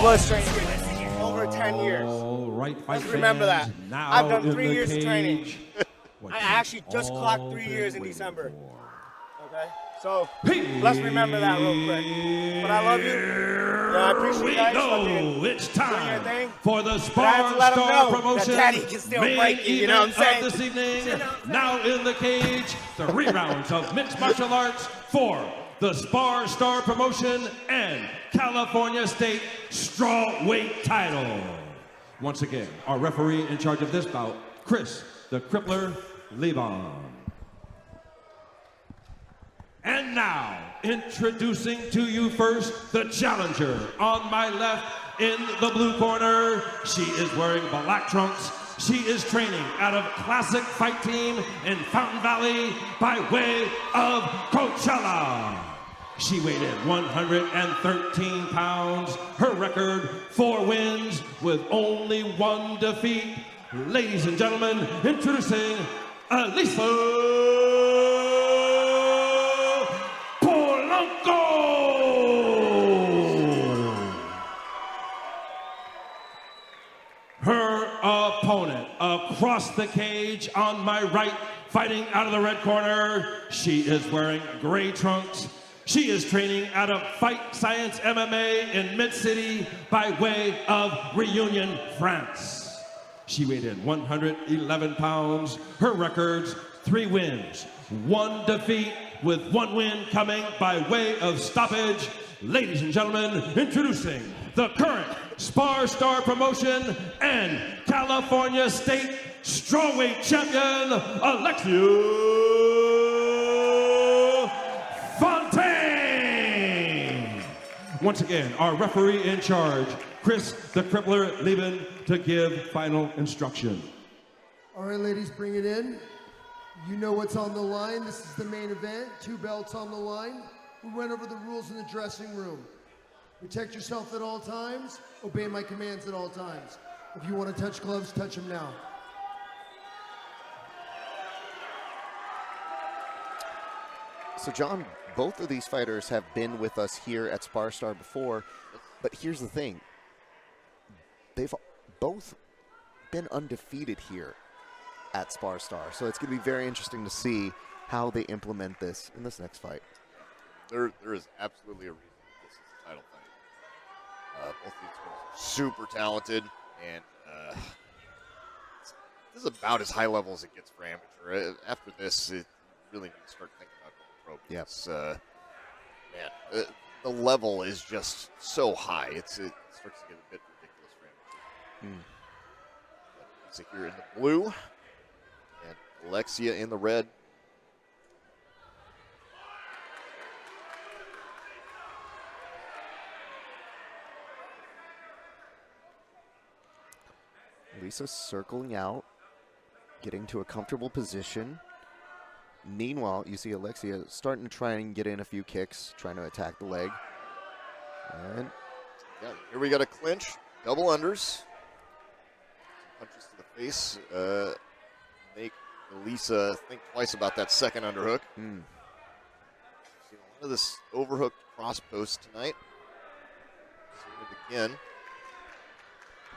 was training over 10 years. Right, let's remember that. I've done 3 years of training. I actually just clocked 3 years in December. Okay, so let's remember that real quick. But I love you. I appreciate you guys. It's time for the SparStar promotion Daddy can still main break you, you know what I'm saying? event of this evening. Now in the cage, 3 rounds of mixed martial arts for the SparStar promotion and California State Strawweight title. Once again, our referee in charge of this bout, Chris the Crippler Levon. And now, introducing to you first, the challenger on my left in the blue corner. She is wearing black trunks. She is training out of Classic Fight Team in Fountain Valley by way of Coachella. She weighed in 113 pounds. Her record, 4 wins with only 1 defeat. Ladies and gentlemen, introducing Elisa Polanco! Her opponent across the cage on my right, fighting out of the red corner. She is wearing gray trunks. She is training out of Fight Science MMA in Mid-City by way of Reunion, France. She weighed in 111 pounds. Her records, 3 wins, 1 defeat, with 1 win coming by way of stoppage. Ladies and gentlemen, introducing the current SparStar promotion and California State Strawweight champion, Alexia Fontaine. Once again, our referee in charge, Chris the Crippler Levon, to give final instruction. All right, ladies, bring it in. You know what's on the line. This is the main event. 2 belts on the line. We went over the rules in the dressing room. Protect yourself at all times. Obey my commands at all times. If you want to touch gloves, touch them now. So, John, both of these fighters have been with us here at SparStar before, but here's the thing. They've both been undefeated here at SparStar, so it's going to be very interesting to see how they implement this in this next fight. There is absolutely a reason this is a title fight. Both these girls are super talented, and this is about as high level as it gets for amateur. After this, it really needs to start thinking about going pro. Yes. Man, the level is just so high. It starts to get a bit ridiculous for amateur. So here in the blue, and Alexia in the red. Lisa circling out, getting to a comfortable position. Meanwhile, you see Alexia starting to try and get in a few kicks, trying to attack the leg. And yeah, here we got a clinch, double unders. Punches to the face make Elisa think twice about that second underhook. Seen a lot of this overhooked cross post tonight. Seen it again.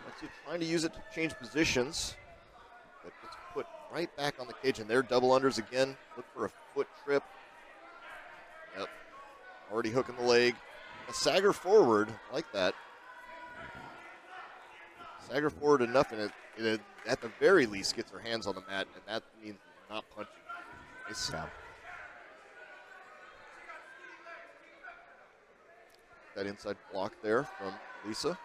Alexia trying to use it to change positions. But gets put right back on the cage, and they're double unders again. Look for a foot trip. Yep. Already hooking the leg. A sagger forward, like that. Sagger forward enough, and it at the very least gets her hands on the mat, and that means not punching. Nice. Yeah. That inside block there from Lisa.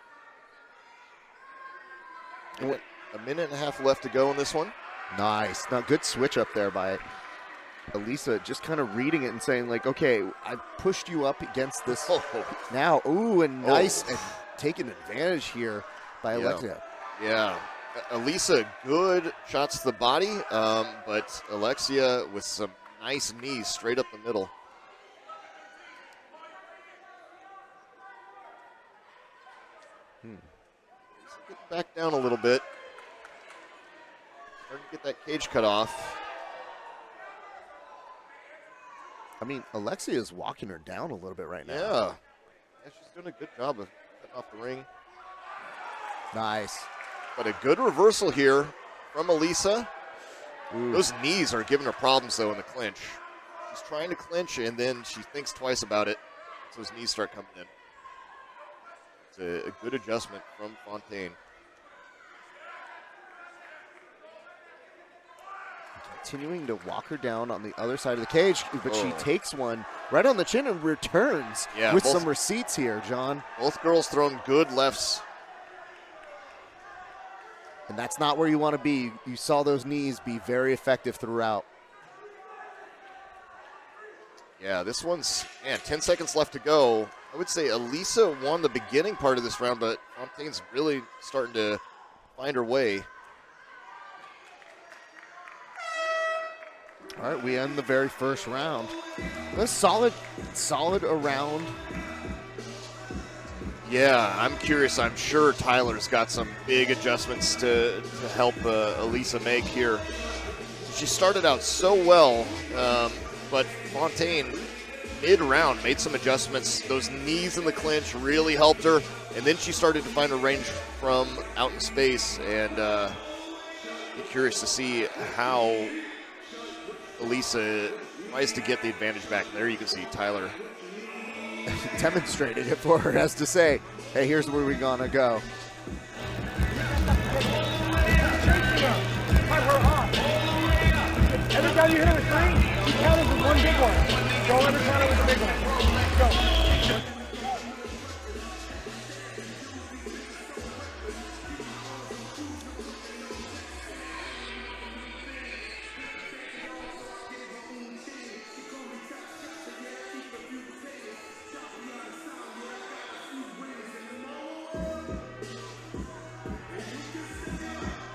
A minute and a half left to go in this one. nice. Now, good switch up there by Elisa, just kind of reading it and saying, like, okay, I pushed you up against this now. Ooh, and nice, and taking advantage here by Alexia. Yeah. Elisa, good shots to the body, but Alexia with some nice knees straight up the middle. Get back down a little bit. Starting to get that cage cut off. I mean, Alexia is walking her down a little bit right now. Yeah, she's doing a good job of cutting off the ring. Nice. But a good reversal here from Elisa. Ooh. Those knees are giving her problems, though, in the clinch. She's trying to clinch, and then she thinks twice about it, so those knees start coming in. It's a good adjustment from Fontaine. Continuing to walk her down on the other side of the cage, but she takes one right on the chin and returns with some receipts here, John. Both girls throwing good lefts. And that's not where you want to be. You saw those knees be very effective throughout. Yeah, this one's, 10 seconds left to go. I would say Elisa won the beginning part of this round, but Fontaine's really starting to find her way. All right, we end the very first round. A solid round. Yeah, I'm curious. I'm sure Tyler's got some big adjustments to help Elisa make here. She started out so well, but Fontaine, mid-round, made some adjustments. Those knees in the clinch really helped her, and then she started to find her range from out in space, and I'm curious to see how Elisa tries to get the advantage back. And there you can see Tyler demonstrated it for her, as to say, hey, here's where we're gonna go. Every time you hit a three, you count it with one big one. Don't ever count it with a big one. Go.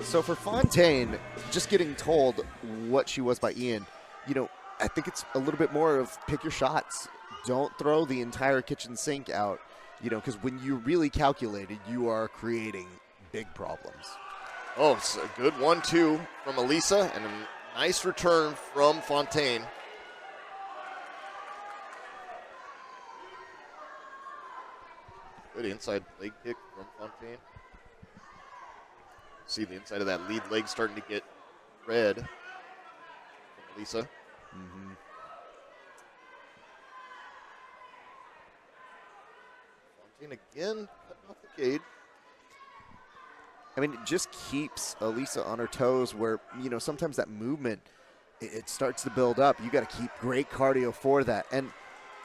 So for Fontaine, just getting told what she was by Ian, I think it's a little bit more of pick your shots. Don't throw the entire kitchen sink out, because when you really calculate it, you are creating big problems. Oh, it's a good 1-2 from Elisa and a nice return from Fontaine. Good inside leg kick from Fontaine. See the inside of that lead leg starting to get red from Elisa. Mm-hmm. Fontaine again cutting off the cage. I mean, it just keeps Elisa on her toes where, sometimes that movement, it starts to build up. You got to keep great cardio for that. And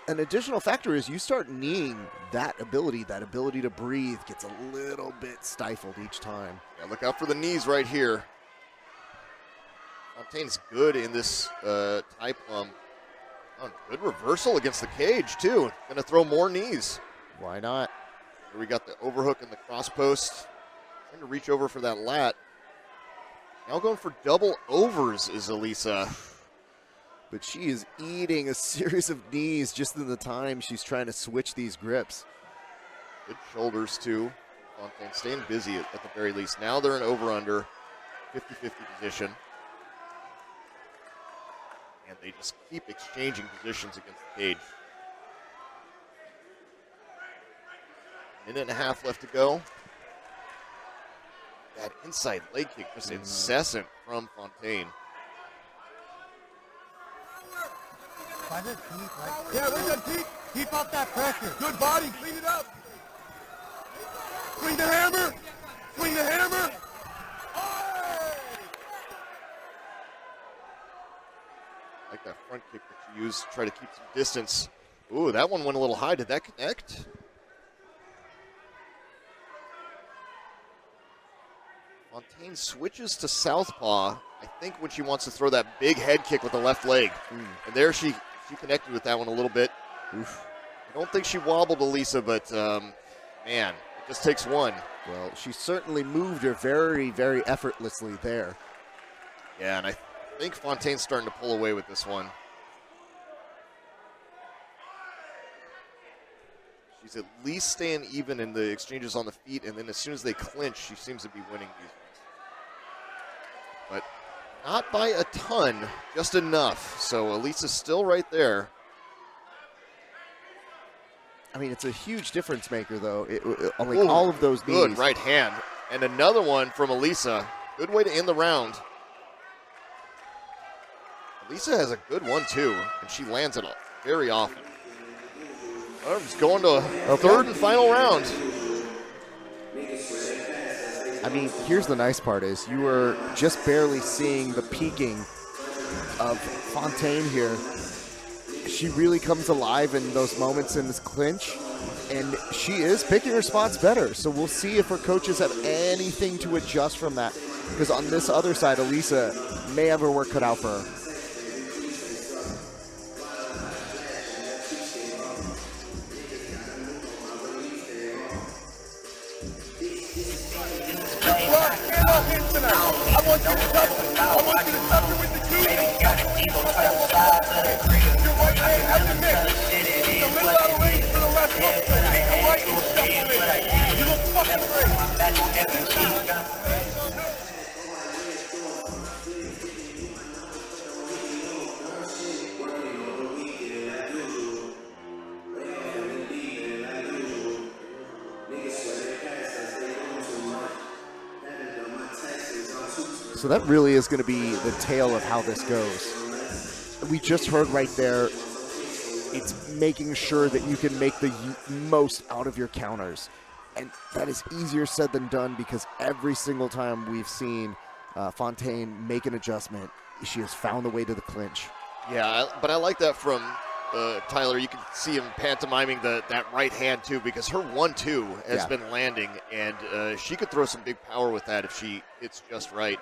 an additional factor is you start kneeing that ability to breathe gets a little bit stifled each time. Yeah, look out for the knees right here. Fontaine's good in this tie plum. Oh, good reversal against the cage, too. Gonna throw more knees. Why not? Here we got the overhook and the cross post. Trying to reach over for that lat. Now going for double overs is Elisa. But she is eating a series of knees just in the time she's trying to switch these grips. Good shoulders, too. Fontaine staying busy at the very least. Now they're in over-under, 50-50 position. And they just keep exchanging positions against the cage. Minute and a half left to go. That inside leg kick just incessant from Fontaine. Yeah, we're good. Keep up that pressure. Good body. Clean it up. Swing the hammer. Swing the hammer. Like that front kick that you used to try to keep some distance. Ooh, that one went a little high. Did that connect? Fontaine switches to southpaw, I think, when she wants to throw that big head kick with the left leg. And there she connected with that one a little bit. Oof. I don't think she wobbled Elisa, but, man, it just takes one. Well, she certainly moved her very, very effortlessly there. Yeah, and I think Fontaine's starting to pull away with this one. She's at least staying even in the exchanges on the feet, and then as soon as they clinch, she seems to be winning these ones. But not by a ton, just enough. So Elisa's still right there. I mean, it's a huge difference maker, though. All of those knees. Good right hand. And another one from Elisa. Good way to end the round. Elisa has a good 1-2, and she lands it very often. Arms going to a third and final round. I mean, here's the nice part is you were just barely seeing the peaking of Fontaine here. She really comes alive in those moments in this clinch, and she is picking her spots better. So we'll see if her coaches have anything to adjust from that, because on this other side, Elisa may have her work cut out for her. I want you to touch it. I want you to touch it with the key. Your right hand at the neck. The little out of range to the left hook. Take the right and shuffle it. You look fucking great. So that really is going to be the tale of how this goes. We just heard right there, it's making sure that you can make the most out of your counters. And that is easier said than done, because every single time we've seen Fontaine make an adjustment, she has found the way to the clinch. Yeah, but I like that from Tyler. You can see him pantomiming that right hand too, because her 1-2 has been landing, and she could throw some big power with that if she hits just right.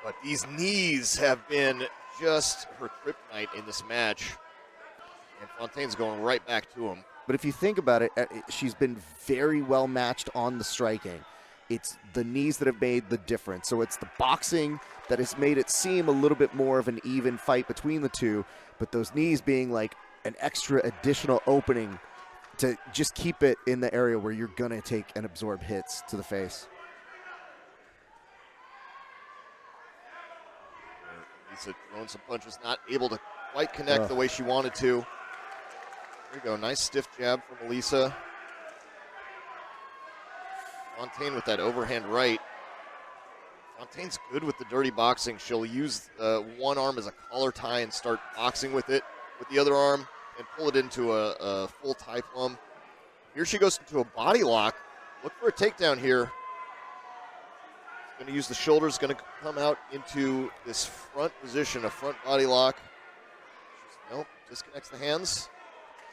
But these knees have been just her kryptonite in this match. And Fontaine's going right back to him. But if you think about it, she's been very well matched on the striking. It's the knees that have made the difference. So it's the boxing that has made it seem a little bit more of an even fight between the two. But those knees being like an extra additional opening to just keep it in the area where you're going to take and absorb hits to the face. Elisa throwing some punches, not able to quite connect the way she wanted to. There you go, nice stiff jab from Elisa. Fontaine with that overhand right. Fontaine's good with the dirty boxing. She'll use one arm as a collar tie and start boxing with it with the other arm and pull it into a full tie plum. Here she goes into a body lock. Look for a takedown here. Going to use the shoulders, going to come out into this front position, a front body lock. Nope, disconnects the hands.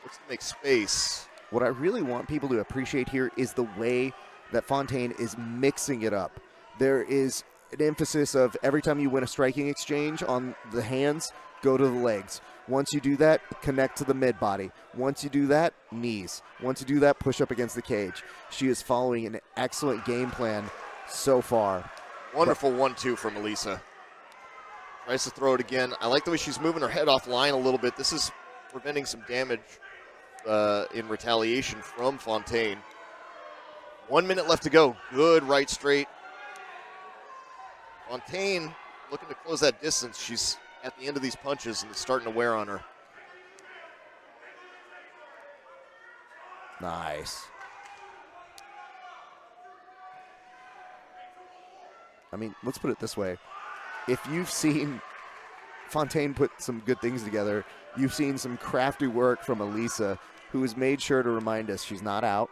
Looks to make space. What I really want people to appreciate here is the way that Fontaine is mixing it up. There is an emphasis of every time you win a striking exchange on the hands, go to the legs. Once you do that, connect to the mid body. Once you do that, knees. Once you do that, push up against the cage. She is following an excellent game plan so far. Wonderful 1-2 from Elisa. Tries to throw it again. I like the way she's moving her head off line a little bit. This is preventing some damage in retaliation from Fontaine. 1 minute left to go. Good right straight. Fontaine looking to close that distance. She's at the end of these punches and it's starting to wear on her. Nice. I mean, let's put it this way. If you've seen Fontaine put some good things together, you've seen some crafty work from Elisa, who has made sure to remind us she's not out,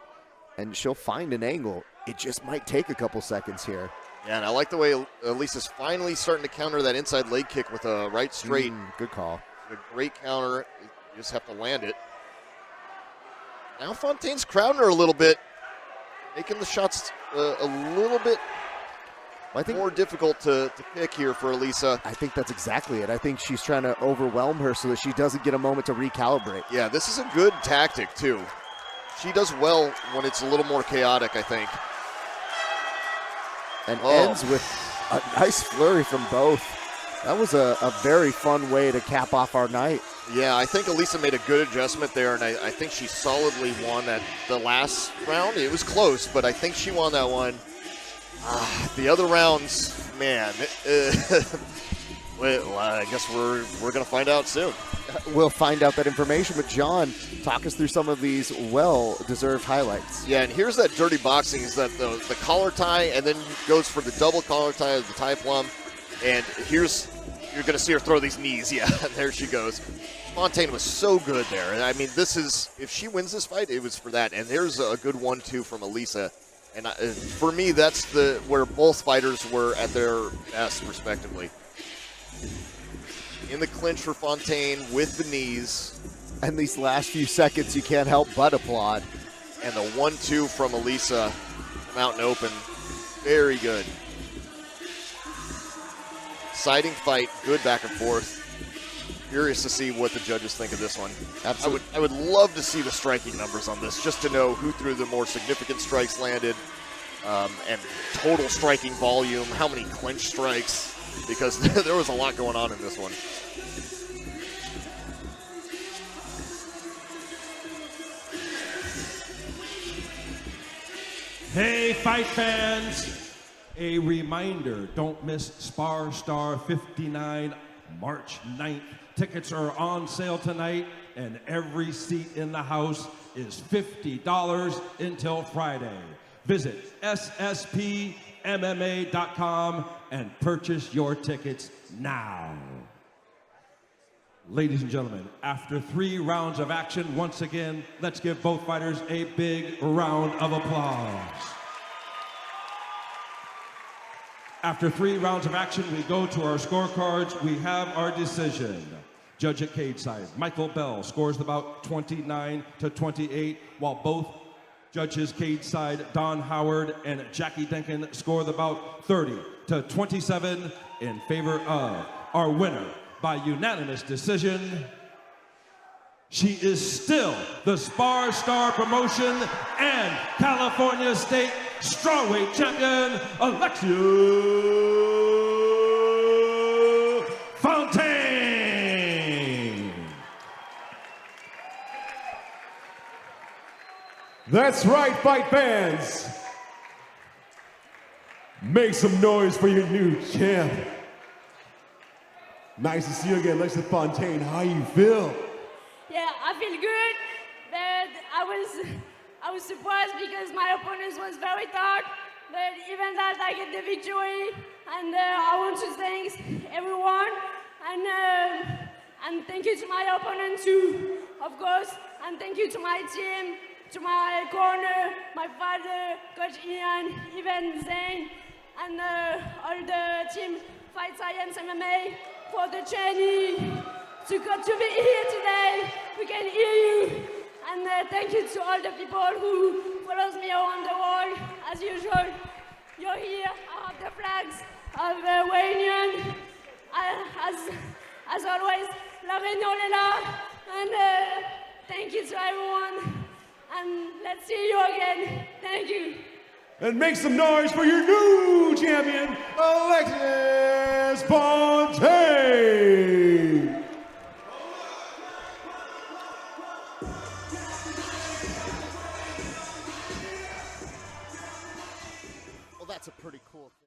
and she'll find an angle. It just might take a couple seconds here. Yeah, and I like the way Elisa's finally starting to counter that inside leg kick with a right straight. Good call. A great counter. You just have to land it. Now Fontaine's crowding her a little bit, making the shots a little bit more difficult to pick here for Elisa. I think that's exactly it. I think she's trying to overwhelm her so that she doesn't get a moment to recalibrate. Yeah, this is a good tactic, too. She does well when it's a little more chaotic, I think. And ends with a nice flurry from both. That was a very fun way to cap off our night. Yeah, I think Elisa made a good adjustment there, and I think she solidly won the last round. It was close, but I think she won that one. The other rounds, man. Well, I guess we're going to find out soon. we'll find out that information. But John, talk us through some of these well-deserved highlights. Yeah, and here's that dirty boxing, is that the collar tie, and then goes for the double collar tie of the tie plum. And here's, you're going to see her throw these knees. Yeah, there she goes. Fontaine was so good there. And I mean, this is, if she wins this fight, it was for that. And there's a good 1-2 from Elisa. And for me, that's where both fighters were at their best, respectively. In the clinch for Fontaine with the knees. And these last few seconds, you can't help but applaud. And the 1-2 from Elisa from out and open. Very good. Exciting fight, good back and forth. Curious to see what the judges think of this one. Absolutely. I would love to see the striking numbers on this, just to know who threw the more significant strikes landed, and total striking volume, how many clinch strikes, because there was a lot going on in this one. Hey, fight fans! A reminder, don't miss SparStar 59, March 9th. Tickets are on sale tonight, and every seat in the house is $50 until Friday. Visit SSPMMA.com and purchase your tickets now. Ladies and gentlemen, after 3 rounds of action, once again, let's give both fighters a big round of applause. After 3 rounds of action, we go to our scorecards. We have our decision. Judge at cage side, Michael Bell scores the bout 29-28, while both judges cage side, Don Howard and Jackie Denkin, score the bout 30-27 in favor of our winner by unanimous decision. She is still the SparStar Promotion and California State Strawweight Champion, Alexia Fontaine. That's right, fight fans. Make some noise for your new champ. Nice to see you again, Alexia Fontaine. How you feel? Yeah, I feel good, but I was surprised because my opponent was very tough, but even that I get the victory, and I want to thank everyone, and thank you to my opponent too, of course, and thank you to my team, to my corner, my father, Coach Ian, even Zane, and all the team Fight Science MMA for the training. To be here today, we can hear you. And thank you to all the people who follows me around the world. As usual, you're here. I have the flags of Réunion. As always, La Réunion est là. And thank you to everyone. And let's see you again. Thank you. And make some noise for your new champion, Alexia Fontaine.